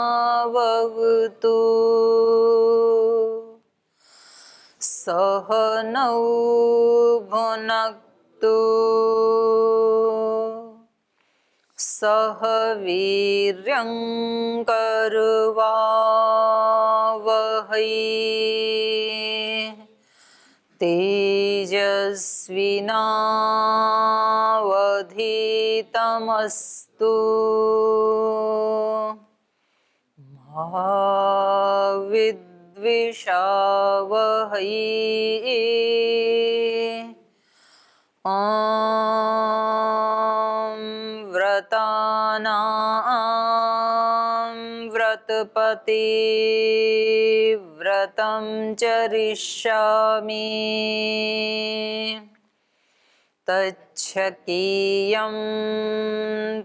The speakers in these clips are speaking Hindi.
सहनावतु सहनौ भुनक्तु सह वीर्यं करवावहै तेजस्विनावधीतमस्तु मा विद्विषावहै। ॐ व्रतानां व्रतपते व्रतं चरिष्यामि तच्छकीयं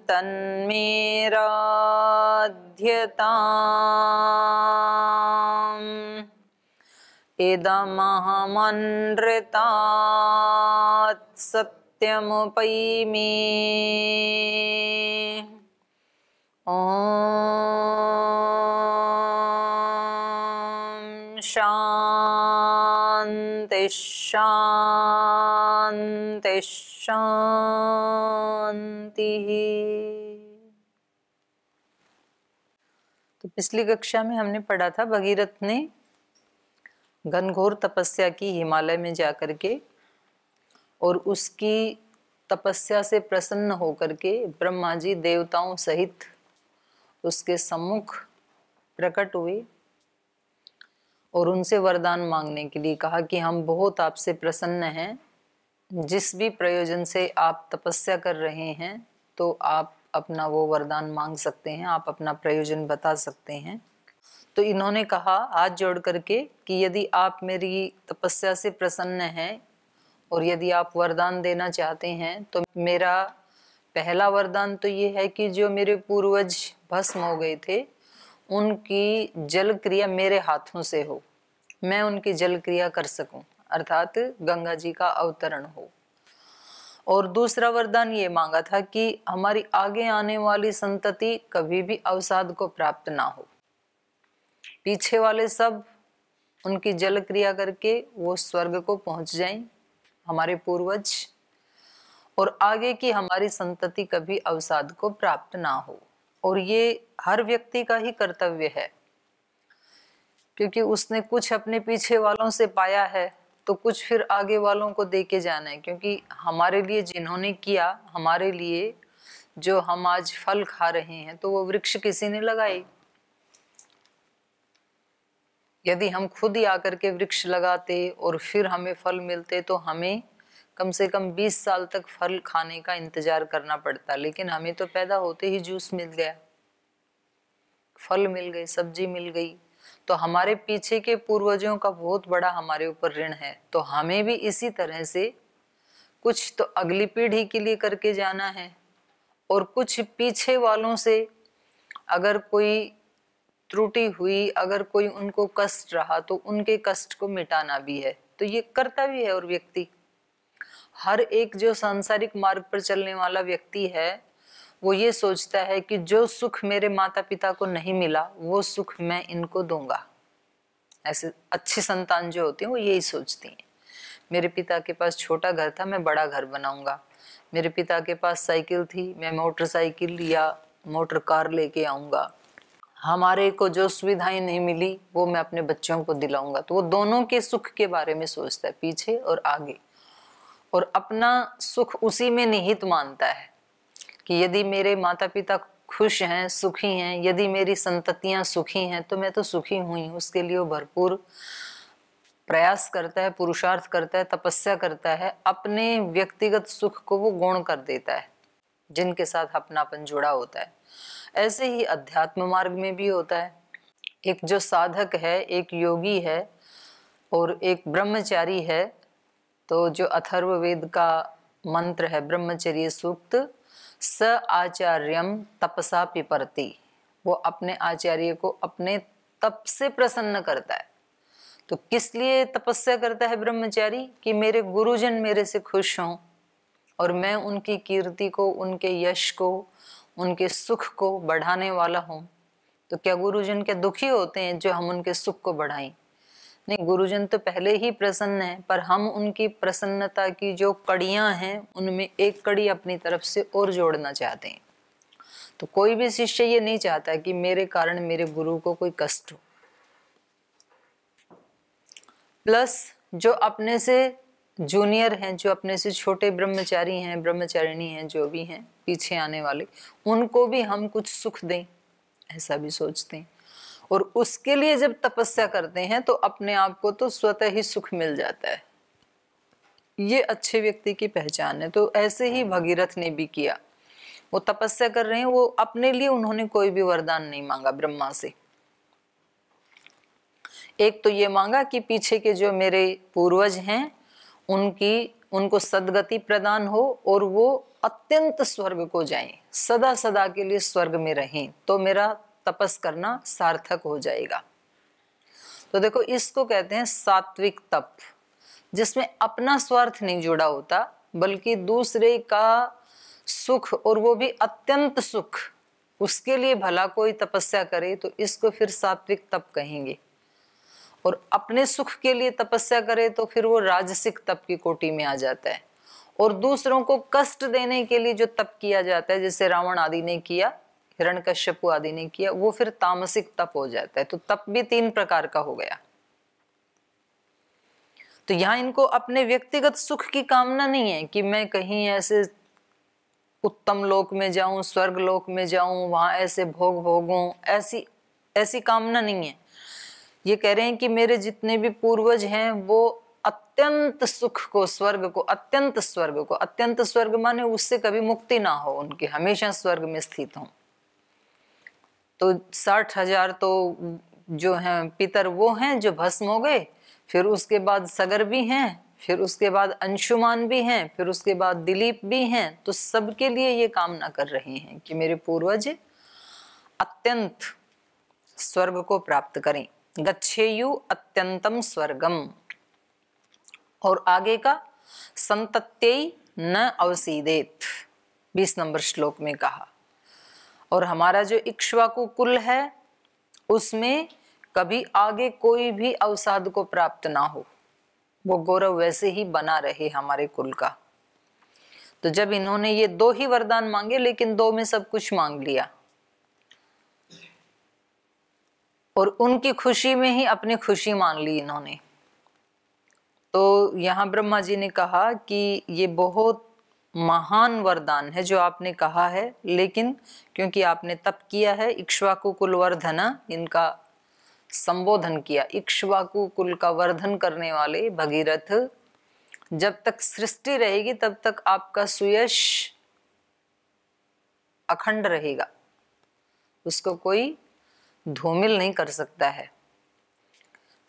तन्मेराध्यताम् इदमहमनृतात् सत्यमुपैमि। ॐ शान्ति शान्ति शान्तिः। तो पिछली कक्षा में हमने पढ़ा था भगीरथ ने घनघोर तपस्या की हिमालय में जाकर के, और उसकी तपस्या से प्रसन्न होकर के ब्रह्मा जी देवताओं सहित उसके सम्मुख प्रकट हुए और उनसे वरदान मांगने के लिए कहा कि हम बहुत आपसे प्रसन्न हैं, जिस भी प्रयोजन से आप तपस्या कर रहे हैं तो आप अपना वो वरदान मांग सकते हैं, आप अपना प्रयोजन बता सकते हैं। तो इन्होंने कहा हाथ जोड़ करके कि यदि आप मेरी तपस्या से प्रसन्न हैं और यदि आप वरदान देना चाहते हैं तो मेरा पहला वरदान तो ये है कि जो मेरे पूर्वज भस्म हो गए थे उनकी जल क्रिया मेरे हाथों से हो, मैं उनकी जल क्रिया कर सकूं, अर्थात गंगा जी का अवतरण हो। और दूसरा वरदान ये मांगा था कि हमारी आगे आने वाली संतति कभी भी अवसाद को प्राप्त ना हो, पीछे वाले सब उनकी जल क्रिया करके वो स्वर्ग को पहुंच जाएं, हमारे पूर्वज, और आगे की हमारी संतति कभी अवसाद को प्राप्त ना हो। और ये हर व्यक्ति का ही कर्तव्य है, क्योंकि उसने कुछ अपने पीछे वालों से पाया है तो कुछ फिर आगे वालों को दे के जाना है, क्योंकि हमारे लिए जिन्होंने किया, हमारे लिए जो हम आज फल खा रहे हैं तो वो वृक्ष किसी ने लगाए। यदि हम खुद ही आकर के वृक्ष लगाते और फिर हमें फल मिलते तो हमें कम से कम 20 साल तक फल खाने का इंतजार करना पड़ता, लेकिन हमें तो पैदा होते ही जूस मिल गया, फल मिल गए, सब्जी मिल गई। तो हमारे पीछे के पूर्वजों का बहुत बड़ा हमारे ऊपर ऋण है, तो हमें भी इसी तरह से कुछ तो अगली पीढ़ी के लिए करके जाना है, और कुछ पीछे वालों से अगर कोई त्रुटि हुई, अगर कोई उनको कष्ट रहा तो उनके कष्ट को मिटाना भी है। तो ये कर्तव्य है। और व्यक्ति, हर एक जो सांसारिक मार्ग पर चलने वाला व्यक्ति है वो ये सोचता है कि जो सुख मेरे माता पिता को नहीं मिला वो सुख मैं इनको दूंगा। ऐसे अच्छी संतान जो होती है वो यही सोचती हैं, मेरे पिता के पास छोटा घर था मैं बड़ा घर बनाऊंगा, मेरे पिता के पास साइकिल थी मैं मोटरसाइकिल या मोटर कार लेके आऊंगा, हमारे को जो सुविधाएं नहीं मिली वो मैं अपने बच्चों को दिलाऊंगा। तो वो दोनों के सुख के बारे में सोचता है, पीछे और आगे, और अपना सुख उसी में निहित मानता है कि यदि मेरे माता पिता खुश हैं, सुखी हैं, यदि मेरी संततियां सुखी हैं तो मैं तो सुखी हुई हूँ। उसके लिए वो भरपूर प्रयास करता है, पुरुषार्थ करता है, तपस्या करता है, अपने व्यक्तिगत सुख को वो गौण कर देता है जिनके साथ अपनापन जुड़ा होता है। ऐसे ही अध्यात्म मार्ग में भी होता है। एक जो साधक है, एक योगी है और एक ब्रह्मचारी है, तो जो अथर्ववेद का मंत्र है ब्रह्मचर्य सूक्त, स आचार्यम तपसा पिपरति, वो अपने आचार्य को अपने तप से प्रसन्न करता है। तो किस लिए तपस्या करता है ब्रह्मचारी? कि मेरे गुरुजन मेरे से खुश हों और मैं उनकी कीर्ति को, उनके यश को, उनके सुख को बढ़ाने वाला हूँ। तो क्या गुरुजन क्या दुखी होते हैं जो हम उनके सुख को बढ़ाएं? नहीं, गुरुजन तो पहले ही प्रसन्न है, पर हम उनकी प्रसन्नता की जो कड़ियां हैं उनमें एक कड़ी अपनी तरफ से और जोड़ना चाहते हैं। तो कोई भी शिष्य ये नहीं चाहता कि मेरे कारण मेरे गुरु को कोई कष्ट हो। प्लस जो अपने से जूनियर हैं, जो अपने से छोटे ब्रह्मचारी हैं, ब्रह्मचारिणी हैं, जो भी हैं पीछे आने वाले, उनको भी हम कुछ सुख दें, ऐसा भी सोचते हैं। और उसके लिए जब तपस्या करते हैं तो अपने आप को तो स्वतः ही सुख मिल जाता है। ये अच्छे व्यक्ति की पहचान है। तो ऐसे ही भगीरथ ने भी किया। वो तपस्या कर रहे हैं, वो अपने लिए उन्होंने कोई भी वरदान नहीं मांगा ब्रह्मा से। एक तो ये मांगा कि पीछे के जो मेरे पूर्वज हैं उनको सदगति प्रदान हो और वो अत्यंत स्वर्ग को जाएं, सदा सदा के लिए स्वर्ग में रहें, तो मेरा तपस करना सार्थक हो जाएगा। तो देखो, इसको कहते हैं सात्विक तप, जिसमें अपना स्वार्थ नहीं जुड़ा होता बल्कि दूसरे का सुख, और वो भी अत्यंत सुख, उसके लिए भला कोई तपस्या करे तो इसको फिर सात्विक तप कहेंगे। और अपने सुख के लिए तपस्या करे तो फिर वो राजसिक तप की कोटि में आ जाता है। और दूसरों को कष्ट देने के लिए जो तप किया जाता है, जैसे रावण आदि ने किया, हिरण्यकश्यप आदि ने किया, वो फिर तामसिक तप हो जाता है। तो तप भी 3 प्रकार का हो गया। तो यहाँ इनको अपने व्यक्तिगत सुख की कामना नहीं है कि मैं कहीं ऐसे उत्तम लोक में जाऊं, स्वर्ग लोक में जाऊं, वहां ऐसे भोग भोगूं, ऐसी कामना नहीं है। ये कह रहे हैं कि मेरे जितने भी पूर्वज हैं वो अत्यंत सुख को, स्वर्ग को, अत्यंत स्वर्ग को, अत्यंत स्वर्ग माने उससे कभी मुक्ति ना हो उनकी, हमेशा स्वर्ग में स्थित हों। तो 60,000 तो जो हैं पितर वो हैं जो भस्म हो गए, फिर उसके बाद सगर भी हैं, फिर उसके बाद अंशुमान भी हैं, फिर उसके बाद दिलीप भी हैं। तो सबके लिए ये कामना कर रहे हैं कि मेरे पूर्वज अत्यंत स्वर्ग को प्राप्त करें। गच्छेयु अत्यंतम स्वर्गम। और आगे का संतत्यै न अवसीदेत, 20 नंबर श्लोक में कहा। और हमारा जो इक्ष्वाकु कुल है उसमें कभी आगे कोई भी अवसाद को प्राप्त ना हो, वो गौरव वैसे ही बना रहे हमारे कुल का। तो जब इन्होंने ये 2 ही वरदान मांगे, लेकिन 2 में सब कुछ मांग लिया और उनकी खुशी में ही अपनी खुशी मान ली इन्होंने। तो यहाँ ब्रह्मा जी ने कहा कि ये बहुत महान वरदान है जो आपने कहा है, लेकिन क्योंकि आपने तप किया है, इक्ष्वाकु कुल वर्धन, इनका संबोधन किया, इक्ष्वाकु कुल का वर्धन करने वाले भगीरथ, जब तक सृष्टि रहेगी तब तक आपका सुयश अखंड रहेगा, उसको कोई धूमिल नहीं कर सकता है।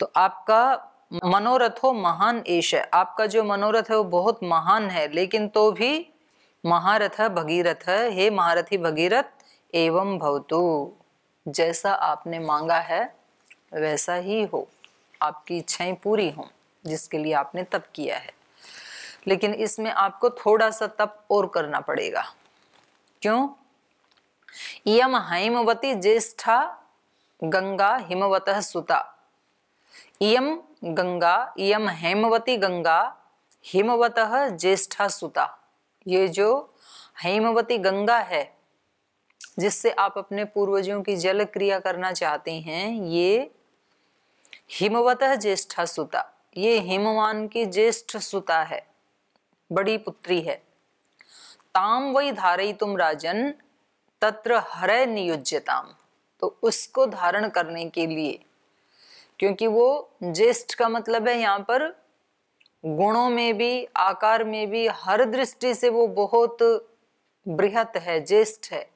तो आपका मनोरथ हो महान एश है, आपका जो मनोरथ है वो बहुत महान है, लेकिन तो भी महारथ भगीरथ, हे महारथी भगीरथ, एवं भवतु, जैसा आपने मांगा है वैसा ही हो, आपकी इच्छाएं पूरी हों जिसके लिए आपने तप किया है। लेकिन इसमें आपको थोड़ा सा तप और करना पड़ेगा। क्यों? इयम हैमवती ज्येष्ठा गंगा हिमवतः सुता। इयम गंगा, इयम हेमवती गंगा हिमवतः ज्येष्ठा सुता। ये जो हेमवती गंगा है जिससे आप अपने पूर्वजों की जल क्रिया करना चाहते हैं, ये हिमवतः ज्येष्ठा सुता, ये हिमवान की ज्येष्ठ सुता है, बड़ी पुत्री है। ताम वही धारयितुम राजन तत्र हरय नियुज्यताम। तो उसको धारण करने के लिए, क्योंकि वो ज्येष्ठ का मतलब है यहाँ पर गुणों में भी, आकार में भी, हर दृष्टि से वो बहुत बृहत है, ज्येष्ठ है,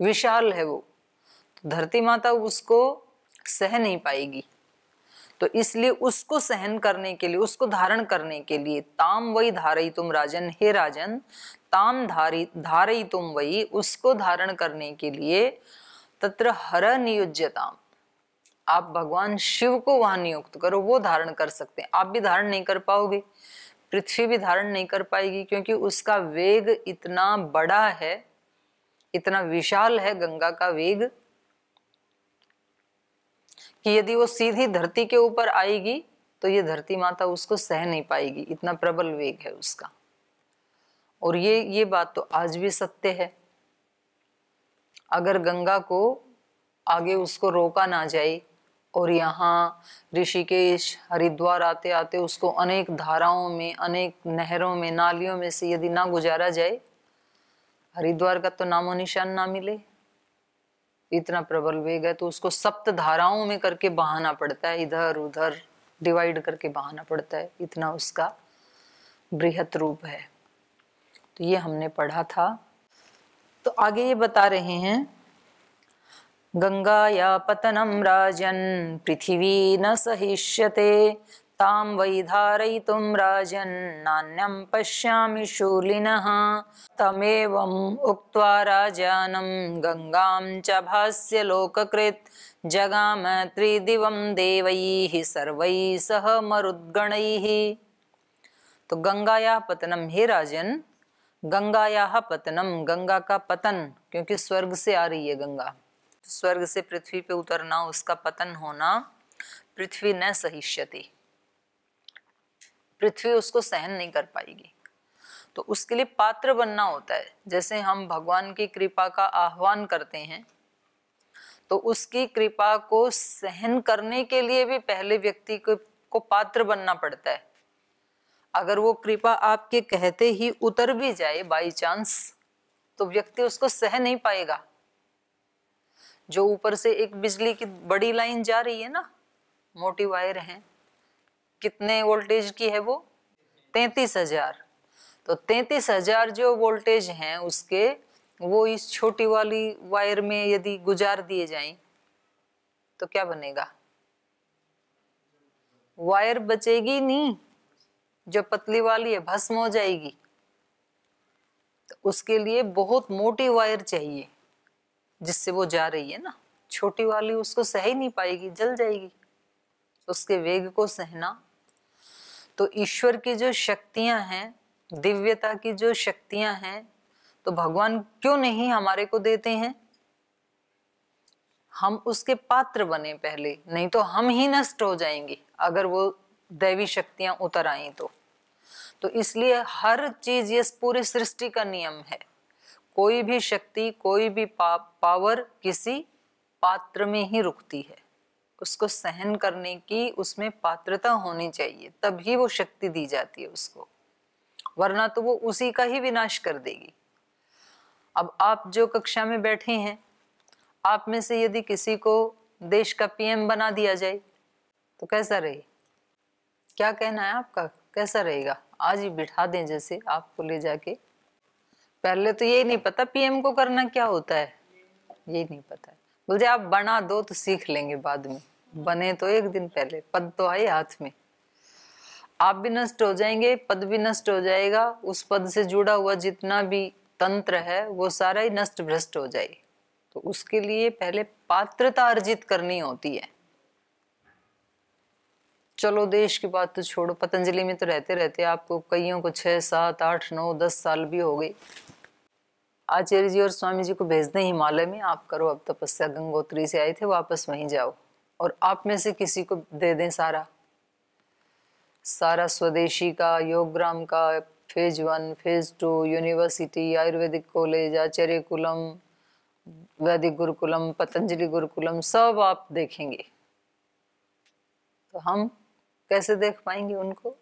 विशाल है वो। तो धरती माता उसको सह नहीं पाएगी। तो इसलिए उसको सहन करने के लिए, उसको धारण करने के लिए, ताम वही धारई तुम राजन, हे राजन ताम धारई तुम वही, उसको धारण करने के लिए तत्र हर नियुज्यताम, आप भगवान शिव को वहां नियुक्त करो, वो धारण कर सकते हैं। आप भी धारण नहीं कर पाओगे, पृथ्वी भी धारण नहीं कर पाएगी, क्योंकि उसका वेग इतना बड़ा है, इतना विशाल है गंगा का वेग, कि यदि वो सीधी धरती के ऊपर आएगी तो ये धरती माता उसको सह नहीं पाएगी, इतना प्रबल वेग है उसका। और ये बात तो आज भी सत्य है। अगर गंगा को आगे उसको रोका ना जाए, और यहाँ ऋषिकेश हरिद्वार आते आते उसको अनेक धाराओं में, अनेक नहरों में, नालियों में से यदि ना गुजारा जाए, हरिद्वार का तो नामो निशान ना मिले, इतना प्रबल वेग है। तो उसको सप्त धाराओं में करके बहाना पड़ता है, इधर उधर डिवाइड करके बहाना पड़ता है, इतना उसका बृहत रूप है। तो ये हमने पढ़ा था। तो आगे ये बता रहे हैं, गंगाया पतनं राजन् पृथिवी न सहिष्यते, तां वै धारयितुं राजन् नान्यं पश्यामि शूलिनः। तमेवम् उक्त्वा राजानं गंगां च भास्य लोककृत्, जगाम त्रिदिवं देवैः सर्वैः सह मरुद्गणैः। तो गंगाया पतनम, हे राजन गंगाया पतनम, गंगा का पतन, क्योंकि स्वर्ग से आ रही है गंगा, स्वर्ग से पृथ्वी पे उतरना, उसका पतन होना, पृथ्वी न सहिष्यति, पृथ्वी उसको सहन नहीं कर पाएगी। तो उसके लिए पात्र बनना होता है। जैसे हम भगवान की कृपा का आह्वान करते हैं, तो उसकी कृपा को सहन करने के लिए भी पहले व्यक्ति को पात्र बनना पड़ता है। अगर वो कृपा आपके कहते ही उतर भी जाए बाई चांस, तो व्यक्ति उसको सह नहीं पाएगा। जो ऊपर से एक बिजली की बड़ी लाइन जा रही है ना, मोटी वायर है, कितने वोल्टेज की है वो? 33,000। तो 33,000 जो वोल्टेज हैं उसके, वो इस छोटी वाली वायर में यदि गुजार दिए जाएं तो क्या बनेगा? वायर बचेगी नहीं, जो पतली वाली है भस्म हो जाएगी। तो उसके लिए बहुत मोटी वायर चाहिए जिससे वो जा रही है ना, छोटी वाली उसको सह ही नहीं पाएगी, जल जाएगी। उसके वेग को सहना, तो ईश्वर की जो शक्तियां हैं, दिव्यता की जो शक्तियां हैं, तो भगवान क्यों नहीं हमारे को देते हैं? हम उसके पात्र बने पहले, नहीं तो हम ही नष्ट हो जाएंगे अगर वो दैवी शक्तियां उतर आई तो इसलिए हर चीज, ये पूरी सृष्टि का नियम है, कोई भी शक्ति, कोई भी पावर किसी पात्र में ही रुकती है। उसको सहन करने की उसमें पात्रता होनी चाहिए, तभी वो शक्ति दी जाती है उसको, वरना तो वो उसी का ही विनाश कर देगी। अब आप जो कक्षा में बैठे हैं, आप में से यदि किसी को देश का पीएम बना दिया जाए तो कैसा रहे? क्या कहना है आपका, कैसा रहेगा? आज ही बिठा दें जैसे आपको ले जाके, पहले तो यही नहीं पता पीएम को करना क्या होता है, यही नहीं पता है। बोलते आप बना दो तो सीख लेंगे बाद में, बने तो एक दिन पहले, पद तो आए हाथ में, आप भी नष्ट हो जाएंगे, पद भी नष्ट हो जाएगा, उस पद से जुड़ा हुआ जितना भी तंत्र है वो सारा ही नष्ट भ्रष्ट हो जाए। तो उसके लिए पहले पात्रता अर्जित करनी होती है। चलो देश की बात तो छोड़ो, पतंजलि में तो रहते रहते आपको कईयों को 6, 7, 8, 9, 10 साल भी हो गए। आचार्य जी और स्वामी जी को भेज दें हिमालय में, आप करो अब तपस्या, गंगोत्री से आए थे वापस वहीं जाओ, और आप में से किसी को दे दें सारा स्वदेशी का, योगग्राम का, phase 1, phase 2, university, ayurvedic college, Acharya Kulam, Vaidic Gurukulam, Patanjali Gurukulam, सब आप देखेंगे तो हम कैसे देख पाएंगे उनको?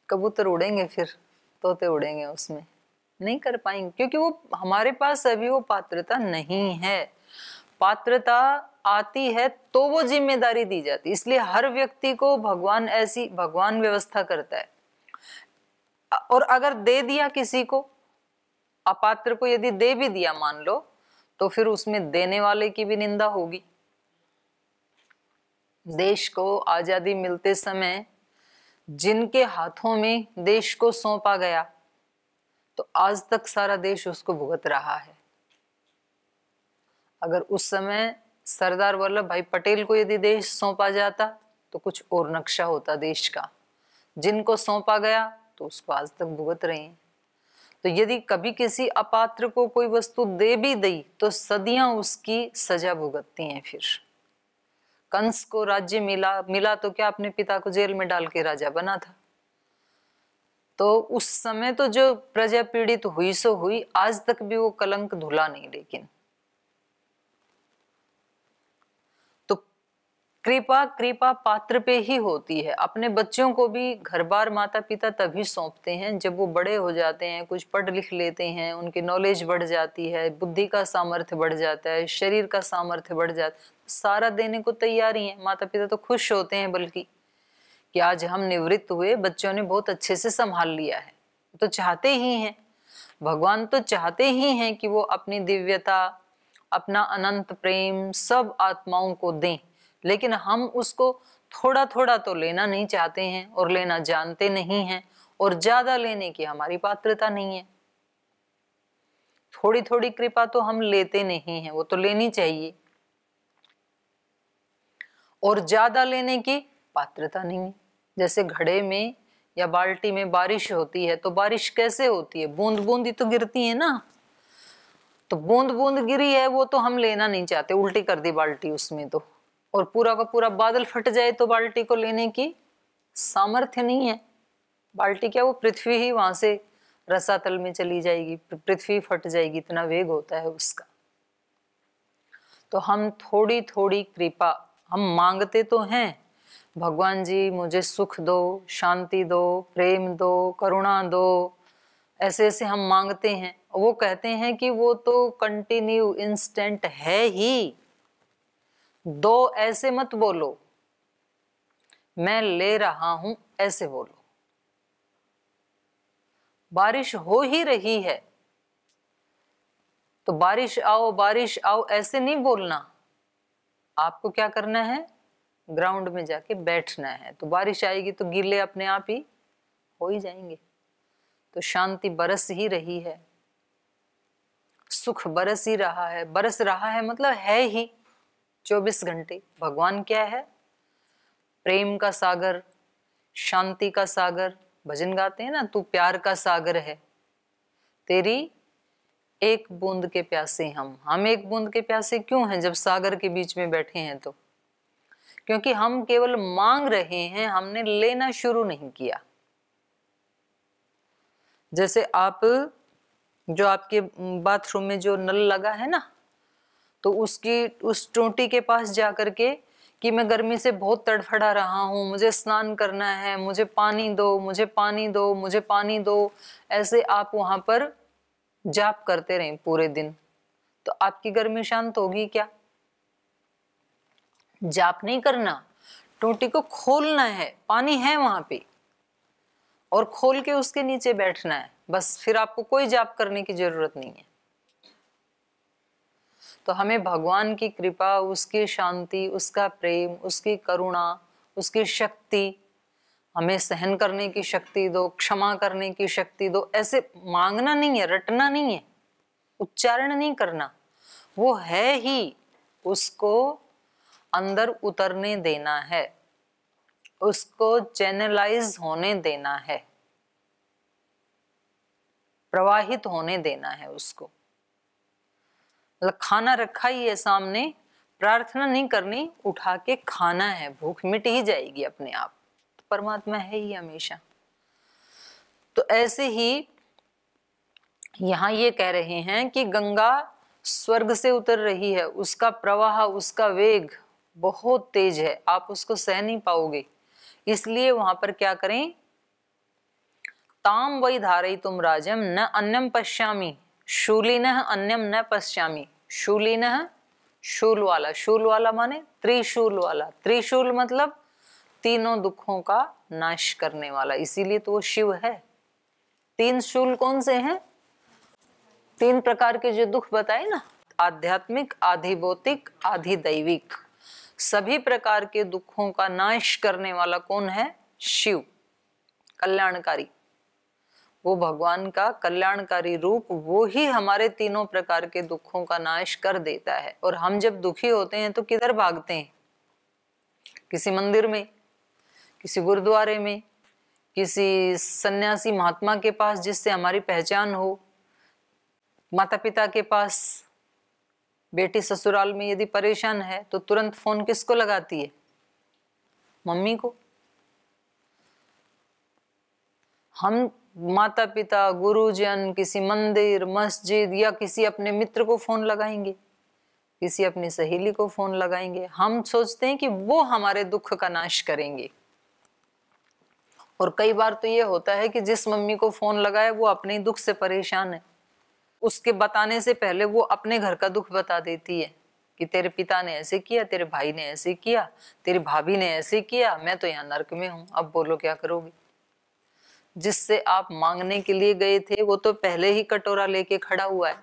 कबूतर उड़ेंगे, फिर तोते उड़ेंगे, उसमें नहीं कर पाएंगे, क्योंकि वो हमारे पास अभी वो पात्रता नहीं है। पात्रता आती है तो वो जिम्मेदारी दी जाती है। इसलिए हर व्यक्ति को भगवान व्यवस्था करता है। और अगर दे दिया किसी को, अपात्र को यदि दे भी दिया मान लो, तो फिर उसमें देने वाले की भी निंदा होगी। देश को आजादी मिलते समय जिनके हाथों में देश को सौंपा गया, तो आज तक सारा देश उसको भुगत रहा है। अगर उस समय सरदार वल्लभ भाई पटेल को यदि देश सौंपा जाता तो कुछ और नक्शा होता देश का। जिनको सौंपा गया तो उसको आज तक भुगत रहे हैं। तो यदि कभी किसी अपात्र को कोई वस्तु दे भी दी तो सदियां उसकी सजा भुगतती हैं। फिर कंस को राज्य मिला तो क्या अपने पिता को जेल में डाल के राजा बना था। तो उस समय तो जो प्रजा पीड़ित हुई सो हुई, आज तक भी वो कलंक धुला नहीं। लेकिन तो कृपा पात्र पे ही होती है। अपने बच्चों को भी घर बार माता पिता तभी सौंपते हैं जब वो बड़े हो जाते हैं, कुछ पढ़ लिख लेते हैं, उनकी नॉलेज बढ़ जाती है, बुद्धि का सामर्थ्य बढ़ जाता है, शरीर का सामर्थ्य बढ़ जाता है, सारा देने को तैयार ही है। माता पिता तो खुश होते हैं बल्कि कि आज हम निवृत्त हुए, बच्चों ने बहुत अच्छे से संभाल लिया है। तो चाहते ही हैं, भगवान तो चाहते ही हैं कि वो अपनी दिव्यता, अपना अनंत प्रेम सब आत्माओं को दें। लेकिन हम उसको थोड़ा थोड़ा तो लेना नहीं चाहते हैं और लेना जानते नहीं हैं, और ज्यादा लेने की हमारी पात्रता नहीं है। थोड़ी थोड़ी कृपा तो हम लेते नहीं हैं, वो तो लेनी चाहिए, और ज्यादा लेने की पात्रता नहीं है। जैसे घड़े में या बाल्टी में बारिश होती है, तो बारिश कैसे होती है? बूंद बूंद ही तो गिरती है ना। तो बूंद बूंद गिरी है, वो तो हम लेना नहीं चाहते, उल्टी कर दी बाल्टी उसमें तो, और पूरा का पूरा बादल फट जाए तो बाल्टी को लेने की सामर्थ्य नहीं है। बाल्टी क्या, वो पृथ्वी ही वहां से रसातल में चली जाएगी, पृथ्वी फट जाएगी, इतना वेग होता है उसका। तो हम थोड़ी थोड़ी कृपा हम मांगते तो हैं, भगवान जी मुझे सुख दो, शांति दो, प्रेम दो, करुणा दो, ऐसे ऐसे हम मांगते हैं। वो कहते हैं कि वो तो कंटिन्यू इंस्टेंट है ही। दो ऐसे मत बोलो, मैं ले रहा हूं ऐसे बोलो। बारिश हो ही रही है तो बारिश आओ ऐसे नहीं बोलना। आपको क्या करना है? ग्राउंड में जाके बैठना है। तो बारिश आएगी तो गीले अपने आप ही हो ही जाएंगे। तो शांति बरस ही रही है, सुख बरस ही रहा है। बरस रहा है मतलब है ही 24 घंटे। भगवान क्या है? प्रेम का सागर, शांति का सागर। भजन गाते हैं ना, तू प्यार का सागर है, तेरी एक बूंद के प्यासे हम एक बूंद के प्यासे क्यों हैं जब सागर के बीच में बैठे हैं? तो क्योंकि हम केवल मांग रहे हैं, हमने लेना शुरू नहीं किया। जैसे आप जो आपके बाथरूम में जो नल लगा है ना, तो उस टोंटी के पास जाकर के कि मैं गर्मी से बहुत तड़फड़ा रहा हूं, मुझे स्नान करना है, मुझे पानी दो, मुझे पानी दो, मुझे पानी दो, ऐसे आप वहां पर जाप करते रहें पूरे दिन, तो आपकी गर्मी शांत होगी क्या? जाप नहीं करना, टोंटी को खोलना है, पानी है वहां पे, और खोल के उसके नीचे बैठना है, बस। फिर आपको कोई जाप करने की जरूरत नहीं है। तो हमें भगवान की कृपा, उसकी शांति, उसका प्रेम, उसकी करुणा, उसकी शक्ति, हमें सहन करने की शक्ति दो, क्षमा करने की शक्ति दो। ऐसे मांगना नहीं है, रटना नहीं है, उच्चारण नहीं करना, वो है ही, उसको अंदर उतरने देना है, उसको चैनलाइज होने देना है, प्रवाहित होने देना है उसको। मतलब खाना रखा ही है सामने, प्रार्थना नहीं करनी, उठा के खाना है, भूख मिट ही जाएगी अपने आप। तो परमात्मा है ही हमेशा। तो ऐसे ही यहां ये कह रहे हैं कि गंगा स्वर्ग से उतर रही है, उसका प्रवाह, उसका वेग बहुत तेज है, आप उसको सह नहीं पाओगे। इसलिए वहां पर क्या करें? ताम वै धारयितुम राजम न अन्यम पश्यामि शूलिनः अन्यम न पश्यामि। शूलिनः शूल वाला, शूल वाला माने त्रिशूल वाला, त्रिशूल मतलब तीनों दुखों का नाश करने वाला, इसीलिए तो वो शिव है। 3 शूल कौन से हैं? 3 प्रकार के जो दुख बताए ना, आध्यात्मिक, आधिभौतिक, आधिदैविक, सभी प्रकार के दुखों का नाश करने वाला कौन है? शिव, कल्याणकारी। वो भगवान का कल्याणकारी रूप, वो ही हमारे तीनों प्रकार के दुखों का नाश कर देता है। और हम जब दुखी होते हैं तो किधर भागते हैं? किसी मंदिर में, किसी गुरुद्वारे में, किसी सन्यासी महात्मा के पास जिससे हमारी पहचान हो, माता पिता के पास। बेटी ससुराल में यदि परेशान है तो तुरंत फोन किसको लगाती है? मम्मी को। हम माता पिता, गुरुजन, किसी मंदिर, मस्जिद या किसी अपने मित्र को फोन लगाएंगे, किसी अपनी सहेली को फोन लगाएंगे। हम सोचते हैं कि वो हमारे दुख का नाश करेंगे। और कई बार तो ये होता है कि जिस मम्मी को फोन लगाए वो अपने दुख से परेशान है, उसके बताने से पहले वो अपने घर का दुख बता देती है कि तेरे पिता ने ऐसे किया, तेरे भाई ने ऐसे किया, तेरी भाभी ने ऐसे किया, मैं तो यहाँ नर्क में हूं, अब बोलो क्या करोगे। जिससे आप मांगने के लिए गए थे वो तो पहले ही कटोरा लेके खड़ा हुआ है।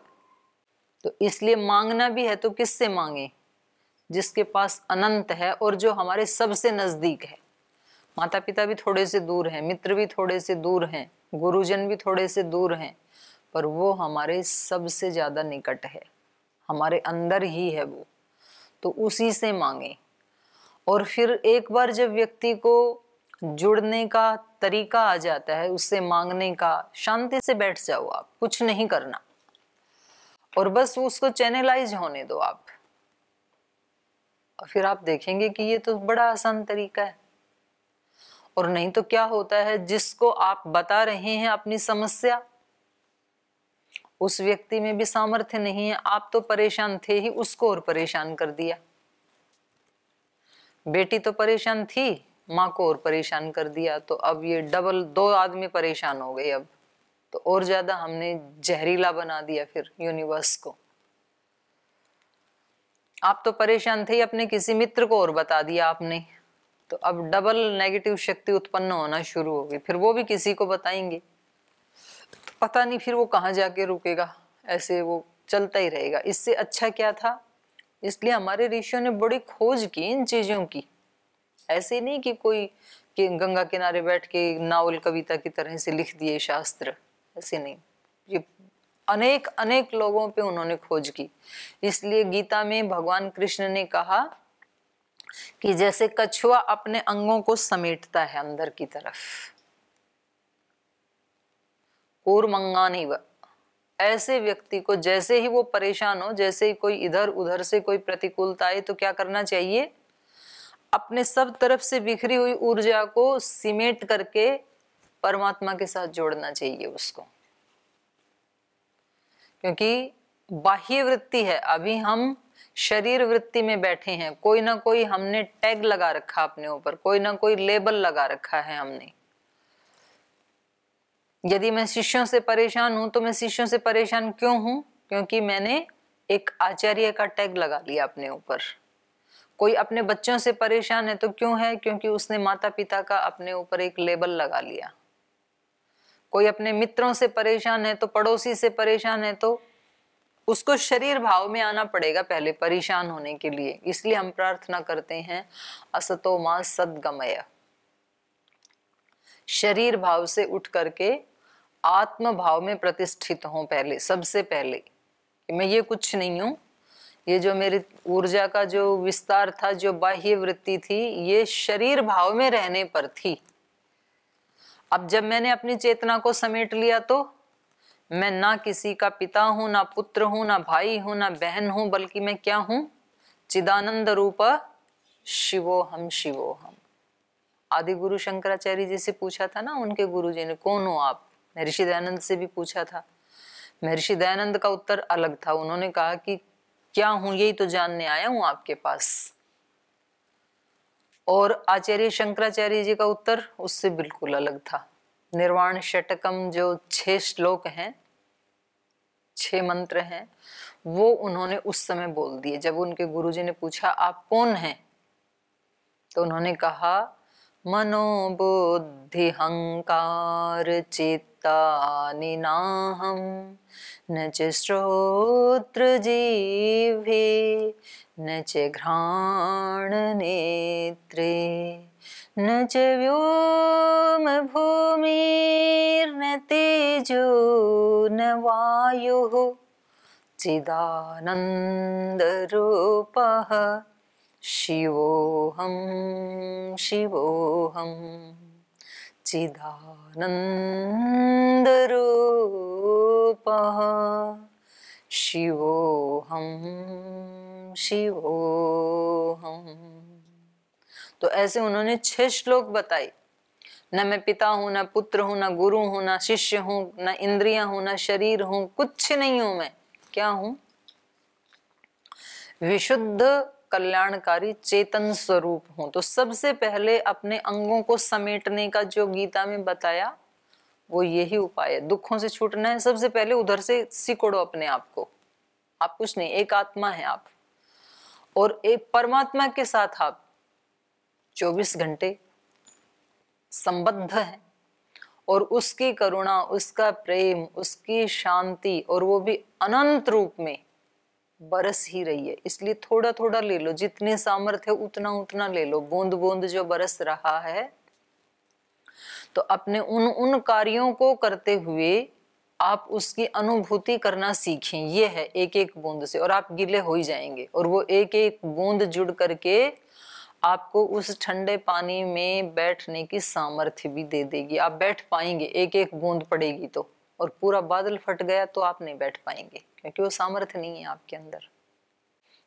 तो इसलिए मांगना भी है तो किससे मांगे? जिसके पास अनंत है और जो हमारे सबसे नजदीक है। माता पिता भी थोड़े से दूर हैं, मित्र भी थोड़े से दूर हैं, गुरुजन भी थोड़े से दूर हैं, पर वो हमारे सबसे ज्यादा निकट है, हमारे अंदर ही है वो। तो उसी से मांगे। और फिर एक बार जब व्यक्ति को जुड़ने का तरीका आ जाता है, उससे मांगने का, शांति से बैठ जाओ आप, कुछ नहीं करना, और बस उसको चैनलाइज होने दो आप। और फिर आप देखेंगे कि ये तो बड़ा आसान तरीका है। और नहीं तो क्या होता है, जिसको आप बता रहे हैं अपनी समस्या, उस व्यक्ति में भी सामर्थ्य नहीं है। आप तो परेशान थे ही, उसको और परेशान कर दिया। बेटी तो परेशान थी, माँ को और परेशान कर दिया, तो अब ये डबल 2 आदमी परेशान हो गए। अब तो और ज्यादा हमने जहरीला बना दिया फिर यूनिवर्स को। आप तो परेशान थे, अपने किसी मित्र को और बता दिया आपने, तो अब डबल नेगेटिव शक्ति उत्पन्न होना शुरू होगी। फिर वो भी किसी को बताएंगे, तो पता नहीं फिर वो कहाँ जाके रुकेगा, ऐसे वो चलता ही रहेगा। इससे अच्छा क्या था? इसलिए हमारे ऋषियों ने बड़ी खोज की इन चीजों की। ऐसे नहीं कि कोई कि गंगा किनारे बैठ के नावल कविता की तरह से लिख दिए शास्त्र, ऐसे नहीं। ये अनेक अनेक लोगों पे उन्होंने खोज की। इसलिए गीता में भगवान कृष्ण ने कहा कि जैसे कछुआ अपने अंगों को समेटता है अंदर की तरफ, कूर्मंगानिव, ऐसे व्यक्ति को जैसे ही वो परेशान हो, जैसे ही कोई इधर उधर से कोई प्रतिकूलता आए, तो क्या करना चाहिए? अपने सब तरफ से बिखरी हुई ऊर्जा को सिमेट करके परमात्मा के साथ जोड़ना चाहिए उसको। क्योंकि बाह्य वृत्ति है, अभी हम शरीर वृत्ति में बैठे हैं। कोई ना कोई हमने टैग लगा रखा अपने ऊपर, कोई ना कोई लेबल लगा रखा है हमने। यदि मैं शिष्यों से परेशान हूं तो मैं शिष्यों से परेशान क्यों हूं? क्योंकि मैंने एक आचार्य का टैग लगा लिया अपने ऊपर। कोई अपने बच्चों से परेशान है तो क्यों है? क्योंकि उसने माता पिता का अपने ऊपर एक लेबल लगा लिया। कोई अपने मित्रों से परेशान है, तो पड़ोसी से परेशान है, तो उसको शरीर भाव में आना पड़ेगा पहले परेशान होने के लिए। इसलिए हम प्रार्थना करते हैं असतो मा सद्गमय, शरीर भाव से उठ करके आत्म भाव में प्रतिष्ठित हों पहले, सबसे पहले कि मैं ये कुछ नहीं हूं। ये जो मेरी ऊर्जा का जो विस्तार था, जो बाह्य वृत्ति थी, ये शरीर भाव में रहने पर थी। अब जब मैंने अपनी चेतना को समेट लिया तो मैं ना किसी का पिता हूं, ना पुत्र हूं, ना भाई हूं, ना बहन हूं, बल्कि मैं क्या हूं? चिदानंद रूप शिवोहम शिवोहम। आदि गुरु शंकराचार्य जी से पूछा था ना उनके गुरुजी ने, कौन हो आप? महर्षि दयानंद से भी पूछा था। महर्षि दयानंद का उत्तर अलग था। उन्होंने कहा कि क्या हूं, यही तो जानने आया हूं आपके पास। और आचार्य शंकराचार्य जी का उत्तर उससे बिल्कुल अलग था। निर्वाण षटकम जो 6 श्लोक हैं, 6 मंत्र हैं वो उन्होंने उस समय बोल दिए। जब उनके गुरुजी ने पूछा आप कौन हैं, तो उन्होंने कहा मनोबुद्धि हंकार चित्तानि नाहं न च श्रोत्र जिह्वे न च घ्राण नेत्रे न च व्योम भूमिर्न तेजो न वायुः चिदानन्दरूपः शिवोऽहं शिवोऽहं चिदानन्दरूपः शिवोऽहं शिवोऽहं। तो ऐसे उन्होंने 6 श्लोक बताए। न मैं पिता हूं, न पुत्र हूं, न गुरु हूं, न शिष्य हूं, न इंद्रियां हूं, न शरीर हूं, कुछ नहीं हूं मैं। क्या हूं? विशुद्ध कल्याणकारी चेतन स्वरूप हूं। तो सबसे पहले अपने अंगों को समेटने का जो गीता में बताया वो यही उपाय है। दुखों से छूटना है, सबसे पहले उधर से सिकोड़ो अपने आप को। आप कुछ नहीं, एक आत्मा है आप, और एक परमात्मा के साथ आप 24 घंटे संबद्ध हैं, और उसकी करुणा, उसका प्रेम, उसकी शांति, और वो भी अनंत रूप में बरस ही रही है। इसलिए थोड़ा थोड़ा ले लो, जितनी सामर्थ्य उतना उतना ले लो। बूंद बूंद जो बरस रहा है, तो अपने उन कार्यों को करते हुए आप उसकी अनुभूति करना सीखें। ये है एक एक बूंद से, और आप गिले हो ही जाएंगे। और वो एक एक बूंद जुड़ करके आपको उस ठंडे पानी में बैठने की सामर्थ्य भी दे देगी। आप बैठ पाएंगे, एक एक बूंद पड़ेगी तो। और पूरा बादल फट गया तो आप नहीं बैठ पाएंगे, क्योंकि वो सामर्थ्य नहीं है आपके अंदर।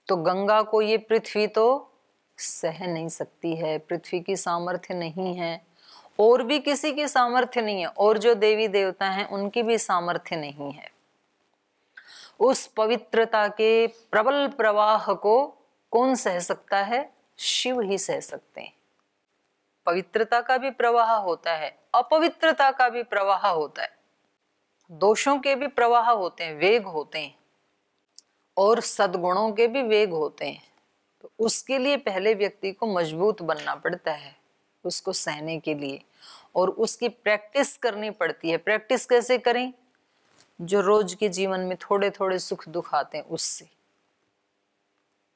तो गंगा को ये पृथ्वी तो सह नहीं सकती है, पृथ्वी की सामर्थ्य नहीं है, और भी किसी की सामर्थ्य नहीं है, और जो देवी देवता हैं उनकी भी सामर्थ्य नहीं है। उस पवित्रता के प्रबल प्रवाह को कौन सह सकता है? शिव ही सह सकते हैं। पवित्रता का भी प्रवाह होता है, अपवित्रता का भी प्रवाह होता है, दोषों के भी प्रवाह होते हैं, वेग होते हैं, और सद्गुणों के भी वेग होते हैं। तो उसके लिए पहले व्यक्ति को मजबूत बनना पड़ता है, उसको सहने के लिए, और उसकी प्रैक्टिस करनी पड़ती है। प्रैक्टिस कैसे करें? जो रोज के जीवन में थोड़े थोड़े सुख दुख आते हैं उससे।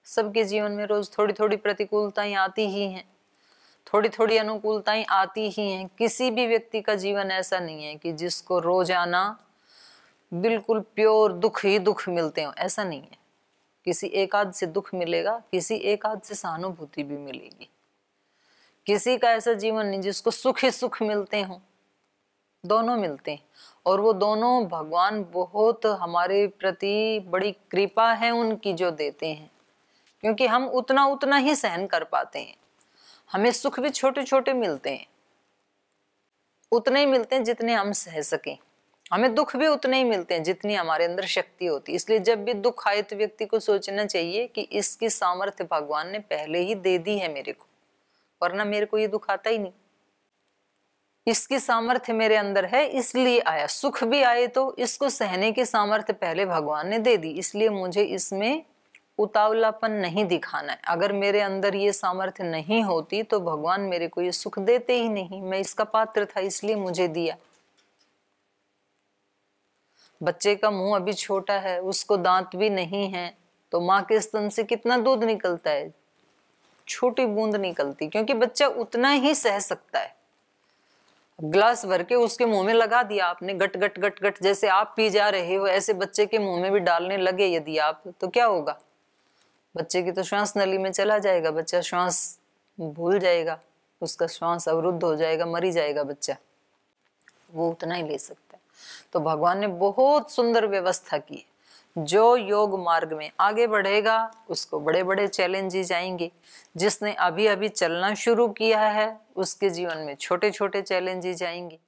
सबके जीवन में रोज थोड़ी थोड़ी प्रतिकूलताएं आती ही हैं, थोड़ी थोड़ी अनुकूलताएं आती ही हैं। किसी भी व्यक्ति का जीवन ऐसा नहीं है कि जिसको रोजाना बिल्कुल प्योर दुख ही दुख मिलते हो, ऐसा नहीं है। किसी एक आध से दुख मिलेगा, किसी एक आध से सहानुभूति भी मिलेगी। किसी का ऐसा जीवन नहीं जिसको सुख ही सुख मिलते हों, दोनों मिलते हैं। और वो दोनों भगवान बहुत हमारे प्रति बड़ी कृपा है उनकी जो देते हैं, क्योंकि हम उतना उतना ही सहन कर पाते हैं। हमें सुख भी छोटे छोटे मिलते हैं, उतने ही मिलते हैं जितने हम सह सकें। हमें दुख भी उतने ही मिलते हैं जितनी हमारे अंदर शक्ति होती है। इसलिए जब भी दुख आए तो व्यक्ति को सोचना चाहिए कि इसकी सामर्थ्य भगवान ने पहले ही दे दी है मेरे को, वरना मेरे को ये दुख आता ही नहीं। इसकी सामर्थ्य मेरे अंदर है इसलिए आया। सुख भी आए तो इसको सहने की सामर्थ्य पहले भगवान ने दे दी, इसलिए मुझे इसमें उतावलापन नहीं दिखाना है। अगर मेरे अंदर ये सामर्थ्य नहीं होती तो भगवान मेरे को ये सुख देते ही नहीं। मैं इसका पात्र था इसलिए मुझे दिया। बच्चे का मुंह अभी छोटा है, उसको दांत भी नहीं है, तो माँ के स्तन से कितना दूध निकलता है? छोटी बूंद निकलती, क्योंकि बच्चा उतना ही सह सकता है। ग्लास भर के उसके मुंह में लगा दिया आपने, गट गट गट गट, जैसे आप पी जा रहे हो ऐसे बच्चे के मुंह में भी डालने लगे यदि आप, तो क्या होगा? बच्चे की तो श्वास नली में चला जाएगा, बच्चा श्वास भूल जाएगा, उसका श्वास अवरुद्ध हो जाएगा, मरी जाएगा बच्चा। वो उतना ही ले सकता है। तो भगवान ने बहुत सुंदर व्यवस्था की। जो योग मार्ग में आगे बढ़ेगा उसको बड़े बड़े चैलेंजेस आएंगे। जिसने अभी अभी चलना शुरू किया है उसके जीवन में छोटे छोटे चैलेंजेस आएंगे।